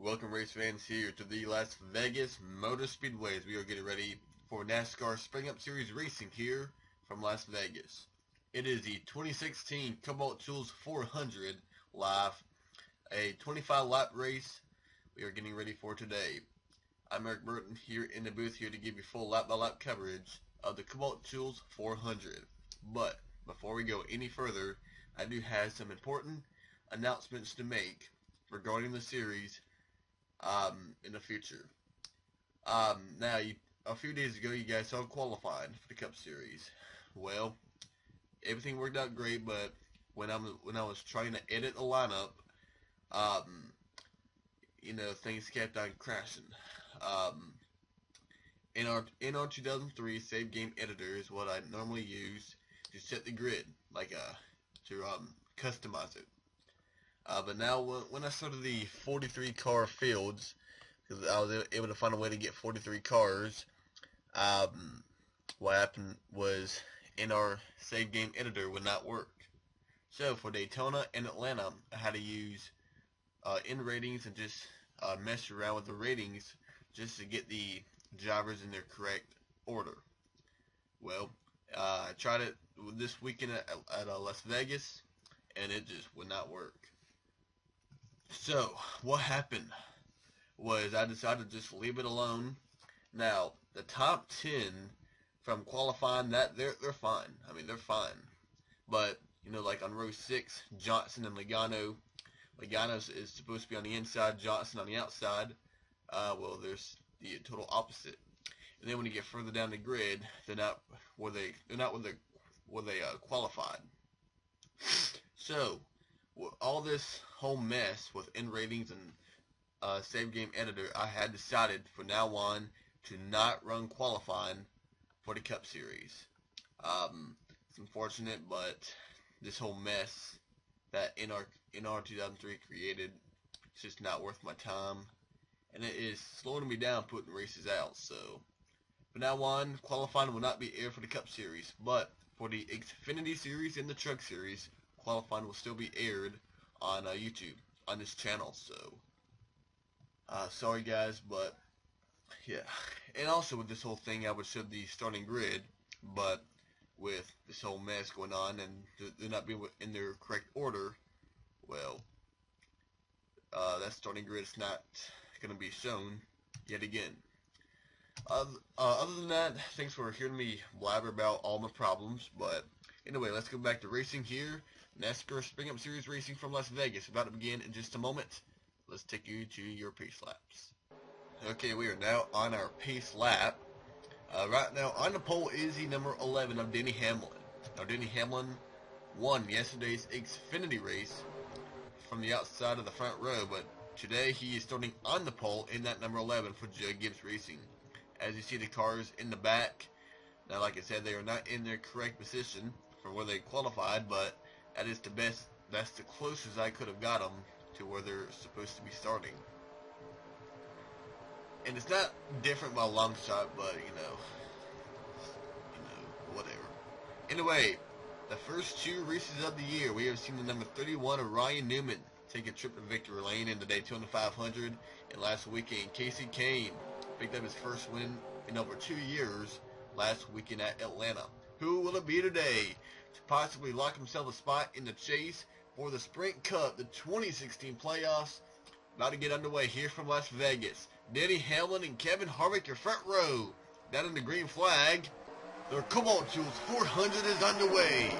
Welcome race fans here to the Las Vegas Motor Speedways. We are getting ready for NASCAR Sprint Cup Series racing here from Las Vegas. It is the 2016 Kobalt Tools 400 live, a 25 lap race we are getting ready for today. I'm Eric Burton here in the booth here to give you full lap by lap coverage of the Kobalt Tools 400. But before we go any further, I do have some important announcements to make regarding the series in the future. Now, a few days ago, you guys saw qualified for the Cup Series. Well, everything worked out great, but when I was trying to edit the lineup, things kept on crashing. In our 2003 save game editor is what I normally use to set the grid, to customize it. But now when I started the 43 car fields, because I was able to find a way to get 43 cars, what happened was in our save game editor would not work. So for Daytona and Atlanta, I had to use in ratings and just mess around with the ratings just to get the drivers in their correct order. Well, I tried it this weekend at Las Vegas, and it just would not work. So what happened was I decided to just leave it alone. Now the top 10 from qualifying, that they're fine. I mean, they're fine. But like on row 6, Johnson and Logano. Logano is supposed to be on the inside, Johnson on the outside. Well, there's the total opposite. And then when you get further down the grid, they're not where they qualified. So all this whole mess with end ratings and save game editor, I had decided from now on to not run qualifying for the Cup Series. It's unfortunate, but this whole mess that NR 2003 created, it's just not worth my time, and it is slowing me down putting races out. So from now on, qualifying will not be aired for the Cup Series, but for the XFINITY series and the Truck Series, qualifying will still be aired on YouTube on this channel. So sorry guys, but yeah. And also with this whole thing, I would show the starting grid, but with this whole mess going on and they're not being in their correct order, well, that starting grid is not going to be shown yet again. Other than that, thanks for hearing me blabber about all my problems. But anyway, let's go back to racing here. NASCAR Sprint Cup Series racing from Las Vegas, about to begin in just a moment. Let's take you to your pace laps. Okay, we are now on our pace lap. Right now on the pole is the number 11 of Denny Hamlin. Now Denny Hamlin won yesterday's XFINITY race from the outside of the front row, but today he is starting on the pole in that number 11 for Joe Gibbs Racing. As you see the cars in the back, now like I said, they are not in their correct position for where they qualified, but that is the best, that's the closest I could have got them to where they're supposed to be starting. And it's not different by a long shot, but whatever. Anyway, the first 2 races of the year, we have seen the number 31 of Ryan Newman take a trip to victory lane in the Daytona 500, and last weekend Casey Kane picked up his first win in over 2 years last weekend at Atlanta. Who will it be today to possibly lock himself a spot in the chase for the Sprint Cup, the 2016 playoffs, about to get underway here from Las Vegas? Denny Hamlin and Kevin Harvick, your front row, down in the green flag. Their Kobalt Tools 400 is underway.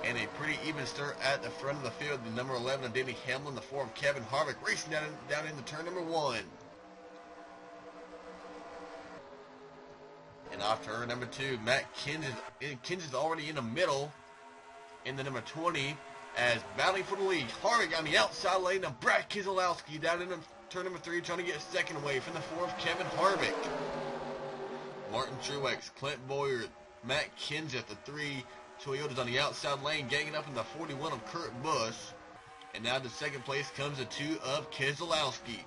And a pretty even start at the front of the field. The number 11 of Denny Hamlin, the 4 of Kevin Harvick, racing down into turn number 1. And off turn number 2, Matt Kenseth is already in the middle in the number 20 as battling for the lead. Harvick on the outside lane of Brad Keselowski down in turn number 3, trying to get second away from the 4 of Kevin Harvick. Martin Truex, Clint Boyer, Matt Kenseth, the 3 Toyotas on the outside lane, ganging up in the 41 of Kurt Busch. And now to second place comes the 2 of Keselowski.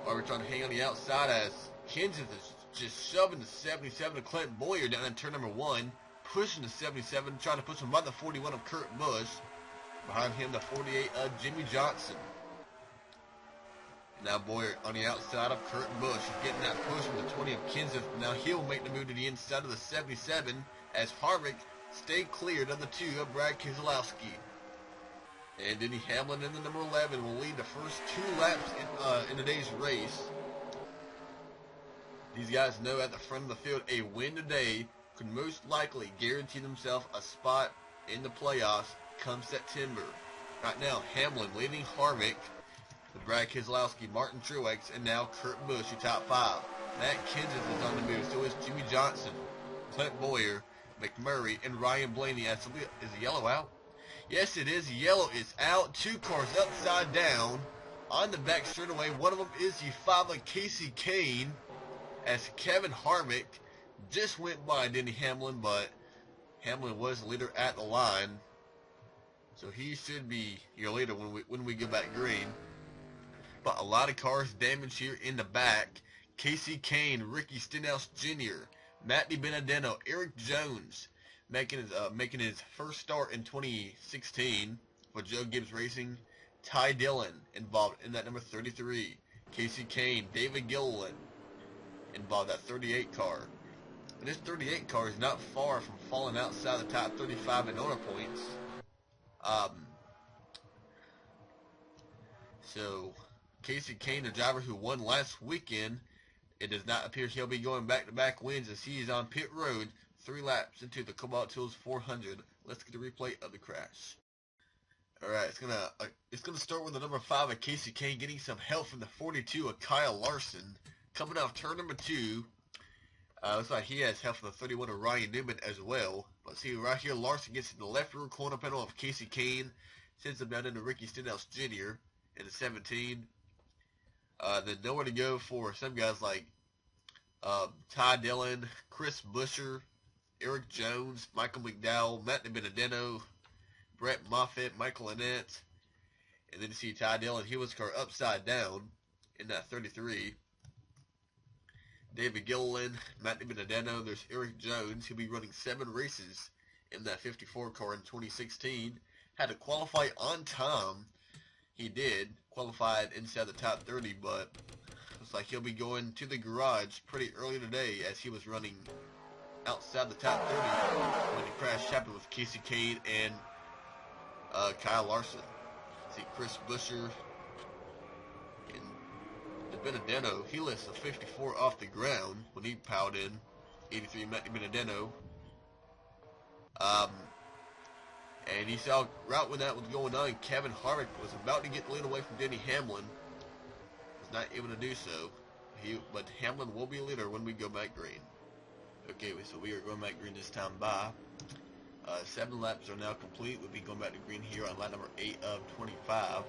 Harvick trying to hang on the outside as Kenseth is just shoving the 77 of Clint Boyer down in turn number 1, pushing the 77, trying to push him by the 41 of Kurt Busch. Behind him, the 48 of Jimmy Johnson. Now Boyer on the outside of Kurt Busch. He's getting that push from the 20 of Kenseth. Now he'll make the move to the inside of the 77 as Harvick stayed cleared of the 2 of Brad Keselowski. And Denny Hamlin in the number 11 will lead the first 2 laps in today's race. These guys know at the front of the field a win today could most likely guarantee themselves a spot in the playoffs come September. Right now, Hamlin leading Harvick, with Brad Keselowski, Martin Truex, and now Kurt Busch, your top 5. Matt Kenseth is on the move, so is Jimmy Johnson, Clint Boyer, McMurray, and Ryan Blaney. Is the yellow out? Yes, it is. Yellow is out. 2 cars upside down on the back straightaway. One of them is the 5 of Kasey Kahne, as Kevin Harvick just went by Denny Hamlin, but Hamlin was the leader at the line, so he should be your leader when we go back green. But a lot of cars damaged here in the back. Kasey Kahne, Ricky Stenhouse Jr., Matt DiBenedetto, Eric Jones making his first start in 2016 for Joe Gibbs Racing. Ty Dillon involved in that number 33. Kasey Kahne, David Gilliland involved that 38 car. And this 38 car is not far from falling outside the top 35 in owner points. So Kasey Kahne, the driver who won last weekend, it does not appear he'll be going back-to-back wins as he is on pit road 3 laps into the Kobalt Tools 400. Let's get a replay of the crash. Alright, it's gonna start with the number 5 of Kasey Kahne getting some help from the 42 of Kyle Larson. Coming off turn number 2, looks like he has help from the 31 of Ryan Newman as well. But see, right here, Larson gets in the left rear corner panel of Kasey Kahne, sends him down into Ricky Stenhouse Jr. in the 17. Then nowhere to go for some guys like Ty Dillon, Chris Buescher, Eric Jones, Michael McDowell, Matt DiBenedetto, Brett Moffitt, Michael Annette. And then you see Ty Dillon, he was car upside down in that 33. David Gilliland, Matt DiBenedetto, there's Eric Jones. He'll be running 7 races in that 54 car in 2016. Had to qualify on time. He did, qualified inside the top 30, but looks like he'll be going to the garage pretty early today as he was running outside the top 30 when the crash happened with Kasey Kahne and Kyle Larson. See Chris Buescher and DiBenedetto, he lifts a 54 off the ground when he piled in. 83 Matt DiBenedetto. And he saw right when that was going on, Kevin Harvick was about to get the lead away from Denny Hamlin. Was not able to do so. But Hamlin will be a leader when we go back green. Okay, so we are going back green this time by 7 laps are now complete. We'll be going back to green here on lap number 8 of 25.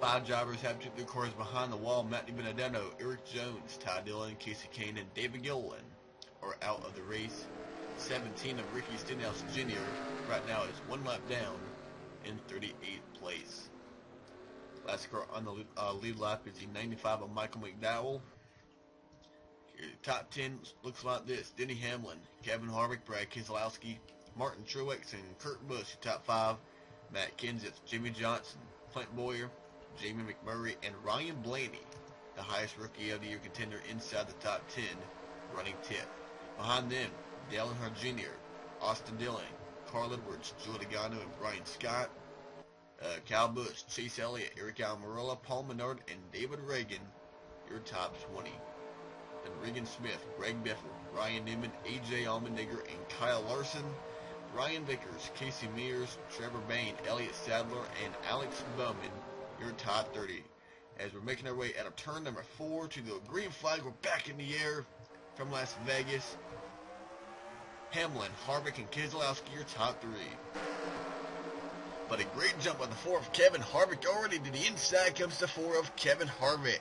5 drivers have took their cars behind the wall. Matt DiBenedetto, Eric Jones, Ty Dillon, Kasey Kahne, and David Gilliland are out of the race. 17 of Ricky Stenhouse Jr. right now is 1 lap down in 38th place. Last car on the lead lap is the 95 of Michael McDowell. Here, the top 10 looks like this: Denny Hamlin, Kevin Harvick, Brad Keselowski, Martin Truex, and Kurt Busch. Top 5, Matt Kenseth, Jimmy Johnson, Clint Boyer, Jamie McMurray, and Ryan Blaney, the highest Rookie of the Year contender inside the top 10, running 10th. Behind them, Dale Earnhardt Jr., Austin Dillon, Carl Edwards, Joe Logano, and Brian Scott, Kyle Busch, Chase Elliott, Eric Almirola, Paul Menard, and David Reagan, your top 20. Then Regan Smith, Greg Biffle, Ryan Newman, AJ Allmendinger, and Kyle Larson, Ryan Vickers, Casey Mears, Trevor Bayne, Elliott Sadler, and Alex Bowman, your top 30. As we're making our way out of turn number 4 to the green flag, we're back in the air from Las Vegas. Hamlin, Harvick, and Keselowski, your top 3. But a great jump on the 4 of Kevin Harvick. Already to the inside comes the 4 of Kevin Harvick.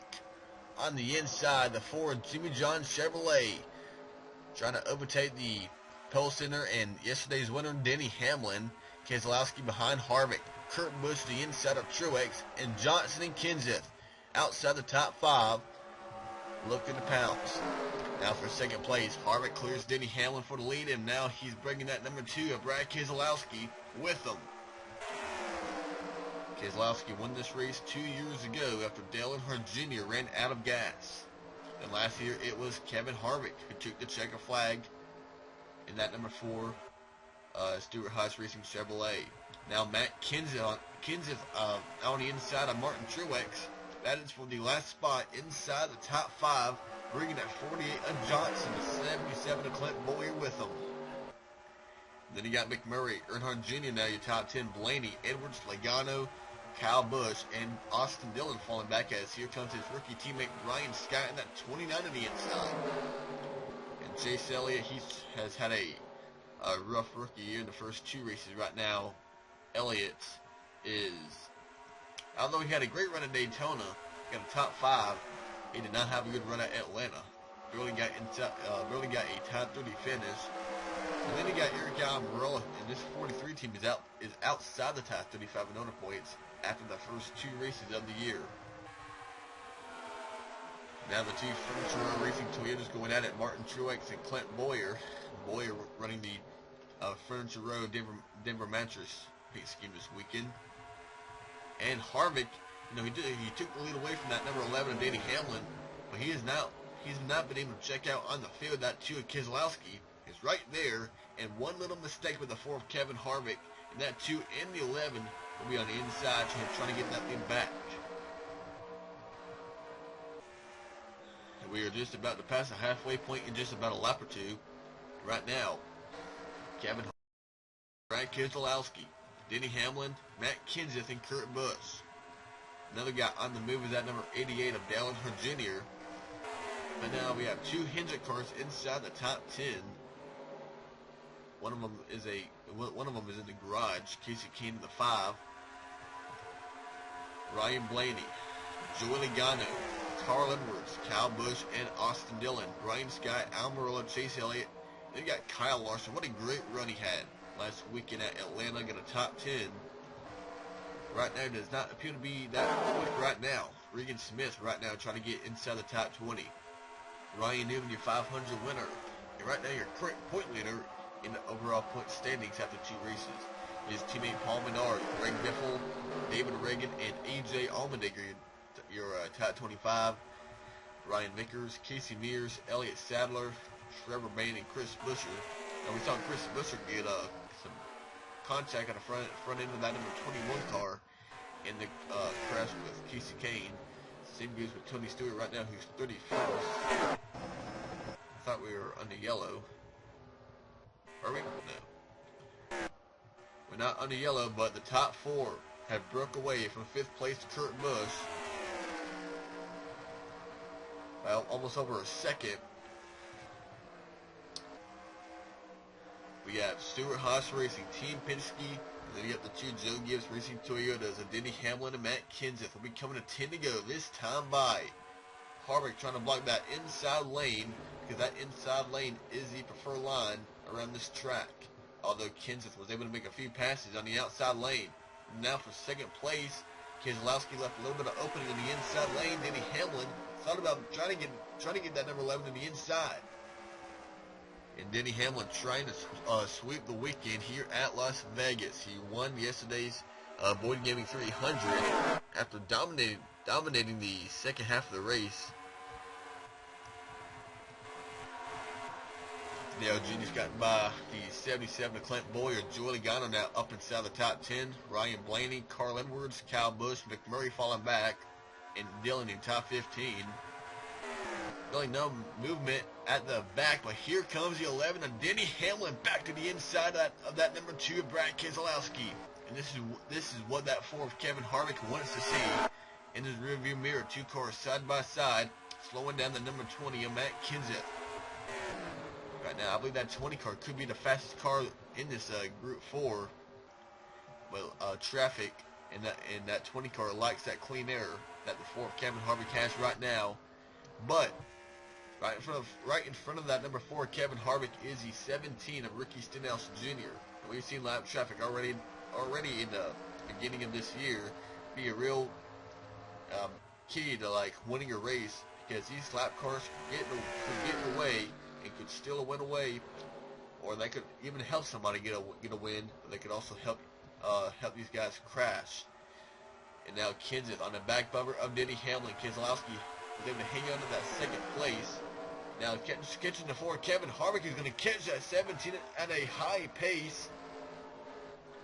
On the inside, the 4 of Jimmy John Chevrolet, trying to overtake the pole center and yesterday's winner, Denny Hamlin. Keselowski behind Harvick. Kurt Busch the inside of Truex, and Johnson and Kenseth outside the top 5, looking to pounce. Now for second place, Harvick clears Denny Hamlin for the lead, and now he's bringing that number 2 of Brad Keselowski with him. Keselowski won this race 2 years ago after Dale Earnhardt Jr. ran out of gas. And last year it was Kevin Harvick who took the checker flag in that number 4 Stewart Haas Racing Chevrolet. Now Matt Kenseth on the inside of Martin Truex. That is for the last spot inside the top 5, bringing that 48 of Johnson to 77 of Clint Bowyer with him. Then you got McMurray, Earnhardt Jr. now your top 10, Blaney, Edwards, Logano, Kyle Busch, and Austin Dillon falling back as here comes his rookie teammate Ryan Scott in that 29 on the inside. And Chase Elliott, he has had a rough rookie year in the first 2 races right now. Elliott is, although he had a great run at Daytona, got a top 5, he did not have a good run at Atlanta. Barely got a top 30 finish. And then you got Eric Almirola, and this 43 team is outside the top 35 in owner points after the first 2 races of the year. Now the 2 Furniture Row Racing Toyotas going at it, Martin Truex and Clint Bowyer. Bowyer running the Furniture Row Denver mattress paint scheme this weekend. And Harvick, he took the lead away from that number 11 of Denny Hamlin, but he's not been able to check out on the field. That 2 of Keselowski is right there, and one little mistake with the 4 of Kevin Harvick, and that 2 and the 11 will be on the inside trying to get that thing back. And we are just about to pass the halfway point in just about a lap or 2. Right now, Kevin Harvick, Brad Keselowski, Denny Hamlin, Matt Kenseth, and Kurt Busch. Another guy on the move is that number 88 of Dale Earnhardt Jr. And now we have 2 Hendrick cars inside the top 10. One of them is in the garage. Casey Kane in the 5. Ryan Blaney, Joey Logano, Carl Edwards, Kyle Busch, and Austin Dillon. Ryan Scott, Almirola, Chase Elliott. Then you got Kyle Larson. What a great run he had last weekend at Atlanta. Got a top 10. Right now does not appear to be that quick right now. Regan Smith right now trying to get inside the top 20. Ryan Newman, your 500 winner. And right now your current point leader in the overall point standings after 2 races. His teammate Paul Menard, Greg Biffle, David Reagan, and AJ Allmendinger, your top 25. Ryan Vickers, Casey Mears, Elliott Sadler, Trevor Bain, and Chris Buescher. And we saw Chris Buescher get some contact on the front end of that number 21 car in the crash with Casey Kane. Same goes with Tony Stewart right now, who's 31st. I thought we were on the yellow. Are we? No. We're not on the yellow, but the top 4 have broke away from 5th place to Kurt Busch. Well, almost over a second. We have Stewart Haas Racing, Team Penske, and then you got the 2 Joe Gibbs Racing Toyotas, and Denny Hamlin and Matt Kenseth will be coming to 10 to go this time by. Harvick trying to block that inside lane, because that inside lane is the preferred line around this track. Although Kenseth was able to make a few passes on the outside lane. Now for 2nd place, Keselowski left a little bit of opening in the inside lane. Denny Hamlin thought about trying to get that number 11 in the inside. And Denny Hamlin trying to sweep the weekend here at Las Vegas. He won yesterday's Boyd Gaming 300 after dominating the second half of the race. Dale Jr.'s gotten by the 77 of Clint Bowyer. Joey Logano now up inside the top 10. Ryan Blaney, Carl Edwards, Kyle Busch, McMurray falling back, and Dillon in top 15. Really no movement at the back, but here comes the 11 of Denny Hamlin back to the inside of that number 2 of Brad Keselowski. And this is what that 4 of Kevin Harvick wants to see in his rearview mirror. 2 cars side by side, slowing down the number 20 of Matt Kenseth. Right now, I believe that 20 car could be the fastest car in this Group 4. But traffic and that 20 car likes that clean air that the 4 of Kevin Harvick has right now. But right in front of that number 4 Kevin Harvick is the 17 of Ricky Stenhouse Jr. And we've seen lap traffic already in the beginning of this year be a real key to winning a race, because these lap cars could get away and could steal a win away, or they could even help somebody get a win, but they could also help these guys crash. now Kenseth on the back bumper of Denny Hamlin. Keselowski was able to hang on to that second place. Now catching the 4, Kevin Harvick is going to catch that 17 at a high pace.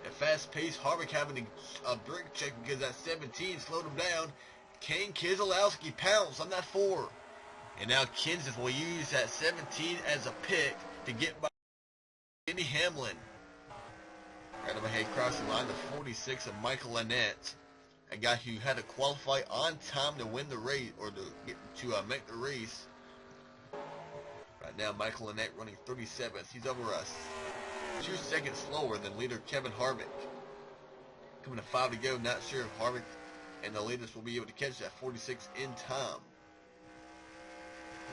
At fast pace, Harvick having a brake check because that 17 slowed him down. Can Keselowski pounce on that 4? And now Kenseth will use that 17 as a pick to get by Denny Hamlin. Right up ahead, crossing line, the 46 of Michael Annett, a guy who had to qualify on time to win the race, or to make the race. Right now, Michael Annett running 37th. He's over us. 2 seconds slower than leader Kevin Harvick. Coming to 5 to go. Not sure if Harvick and the leaders will be able to catch that 46 in time.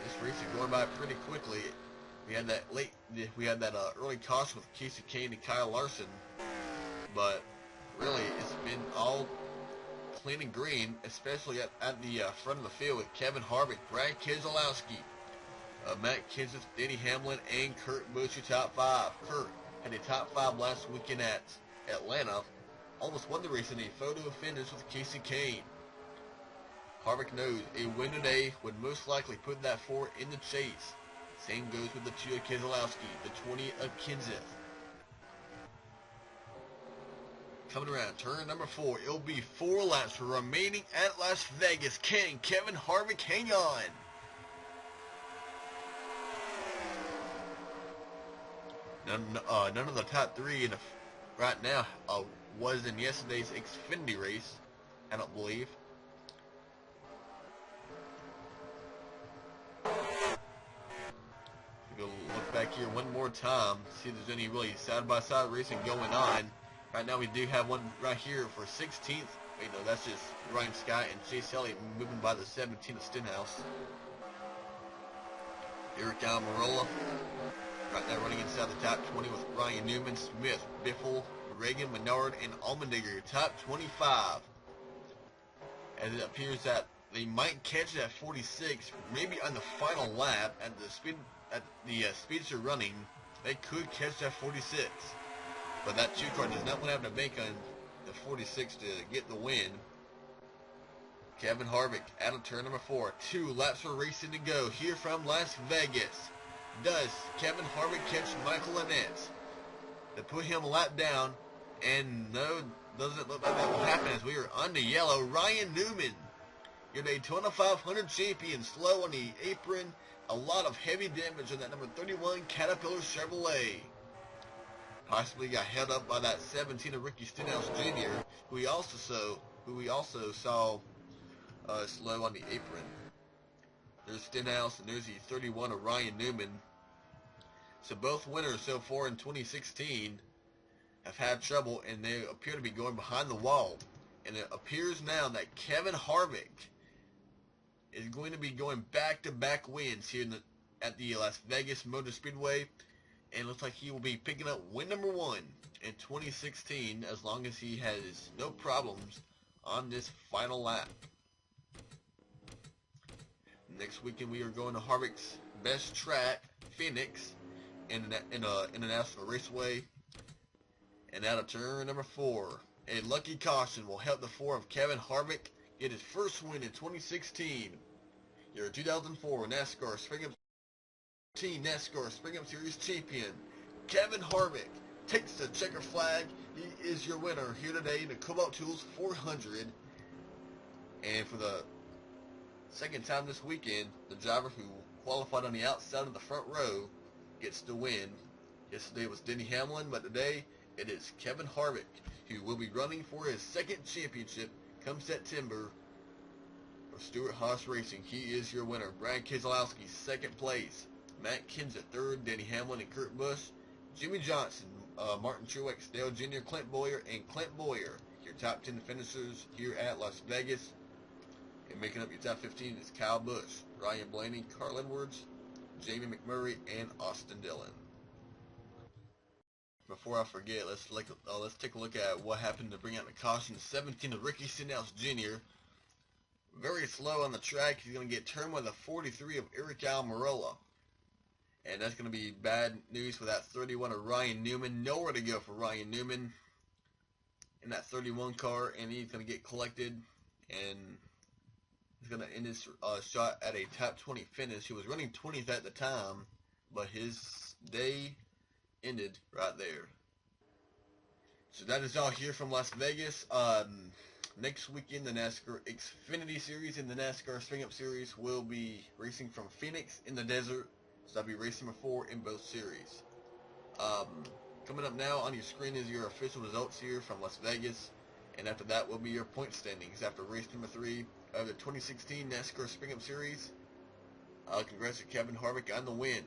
This race is going by pretty quickly. We had that early caution with Casey Kane and Kyle Larson, but really it's been all clean and green, especially at the front of the field with Kevin Harvick, Brad Keselowski, Matt Kenseth, Denny Hamlin, and Kurt Busch, your top 5. Kurt had a top 5 last weekend at Atlanta. Almost won the race in a photo finish with Casey Kane. Harvick knows a win today would most likely put that 4 in the chase. Same goes with the 2 of Keselowski, the 20 of Kenseth. Coming around, turn number 4. It'll be 4 laps remaining at Las Vegas. Can Kevin Harvick hang on? None of the top 3 right now was in yesterday's Xfinity race, I don't believe. We'll look back here one more time, see if there's any really side-by-side racing going on. Right now we do have one right here for 16th. Wait, no, that's just Ryan Scott and Chase Elliott moving by the 17th of Stenhouse. Eric Almirola right now running inside the top 20 with Ryan Newman, Smith, Biffle, Reagan, Menard, and Allmendinger. Top 25. As it appears that they might catch that 46, maybe on the final lap at the speeds they're running. They could catch that 46, but that 2 car does not want to have to bank on the 46 to get the win. Kevin Harvick out of turn number 4. 2 laps of racing to go here from Las Vegas. Does Kevin Harvick catch Michael Annett to put him a lap down? And no, doesn't look like that will happen as we are on the yellow. Ryan Newman, your Daytona 500 champion, slow on the apron. A lot of heavy damage on that number 31 Caterpillar Chevrolet. Possibly got held up by that 17 of Ricky Stenhouse Jr., who we also saw slow on the apron. There's Stenhouse and there's the 31 of Ryan Newman. So both winners so far in 2016 have had trouble, and they appear to be going behind the wall. And it appears now that Kevin Harvick is going to be going back-to-back wins here at the Las Vegas Motor Speedway, and it looks like he will be picking up win number 1 in 2016 as long as he has no problems on this final lap. Next weekend we are going to Harvick's best track, Phoenix, in a National Raceway, and out of turn number 4, a lucky caution will help the 4 of Kevin Harvick get his first win in 2016. Your 2004 NASCAR Sprint Cup Series champion, Kevin Harvick, takes the checker flag. He is your winner here today in the Kobalt Tools 400. And for the second time this weekend, the driver who qualified on the outside of the front row gets the win. Yesterday was Denny Hamlin, but today it is Kevin Harvick, who will be running for his 2nd championship come September for Stewart-Haas Racing. He is your winner. Brad Keselowski, 2nd place. Matt Kenseth, 3rd. Denny Hamlin and Kurt Busch. Jimmy Johnson, Martin Truex, Dale Jr., Clint Bowyer, and Clint Bowyer. Your top 10 finishers here at Las Vegas. And making up your top 15 is Kyle Busch, Ryan Blaney, Carl Edwards, Jamie McMurray, and Austin Dillon. Before I forget, let's take a look at what happened to bring out the caution. 17 of Ricky Stenhouse Jr. Very slow on the track. He's going to get turned by the 43 of Eric Almirola. And that's going to be bad news for that 31 of Ryan Newman. Nowhere to go for Ryan Newman in that 31 car, and he's going to get collected and he's going to end his shot at a top 20 finish. He was running 20th at the time, but his day ended right there. So that is all here from Las Vegas. Next weekend, the NASCAR XFINITY Series and the NASCAR Sprint Cup Series will be racing from Phoenix in the desert. So I'll be racing before in both series. Coming up now on your screen is your official results here from Las Vegas. And after that will be your point standings after race number 3 of the 2016 NASCAR Sprint Cup Series. Congrats to Kevin Harvick on the win.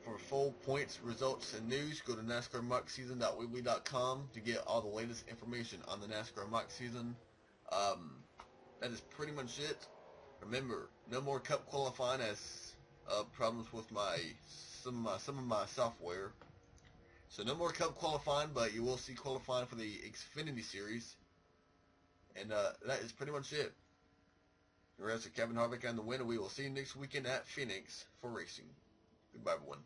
For full points, results, and news, go to NASCARMockSeason.weebly.com to get all the latest information on the NASCAR Mock Season. That is pretty much it. Remember, no more Cup qualifying as problems with some of my software. So no more Cup qualifying, but you will see qualifying for the XFINITY Series. And that is pretty much it. Congrats to Kevin Harvick on the win, and we will see you next weekend at Phoenix for racing. Goodbye, everyone.